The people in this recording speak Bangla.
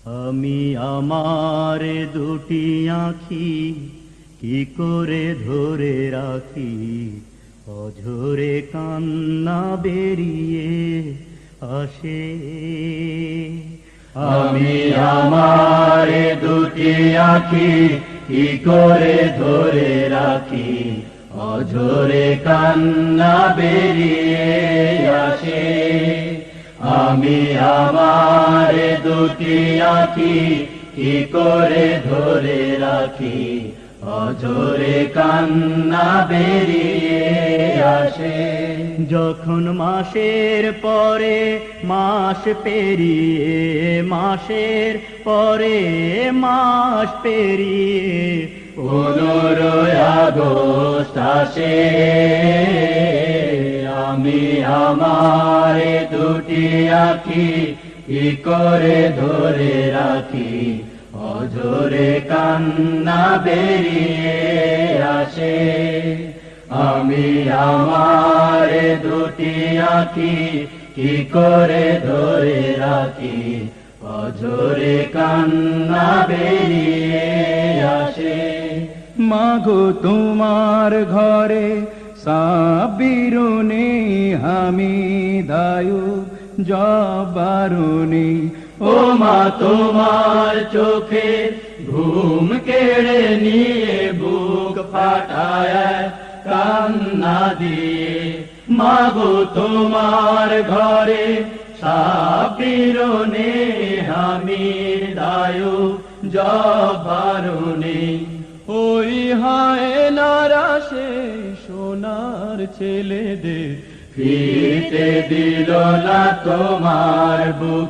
আমি আমার দুটি আঁখি কি করে ধরে রাখি, অঝরে কান্না বেরিয়ে আসে। আমি আমার দুটি আঁখি কি করে ধরে রাখি, অঝরে কান্না বেরিয়ে আসে। আমি আমার দুটি আঁখি কি করে ধরে রাখি, অঝরে কান্না বেরিয়ে আসে। যখন মাসের পরে মাস পেরিয়ে, মাসের পরে মাস পেরিয়ে 15 আগস্ট আসে, আমি আমার দুটি আঁখি কি করে ধরে রাখি, অঝরে কান্না বেরিয়ে আসে। আমি আমার দুটি আঁখি কি করে ধরে রাখি, অঝরে কান্না বেরিয়ে আসে। মাগো তোমার ঘরে সাবিরুনি হামিদায়ু জবারুনি, ও মা তোমার চোখে ঘুম কেড়ে নিয়ে বুক ফাটায় কান্না দিয়ে। মাগো তোমার ঘরে সাবিরুনি হামিদায়ু জবারুনি। ওই হায় নারাশে সোনার ছেলেদের ফিরতে দিল না তোমার বুক।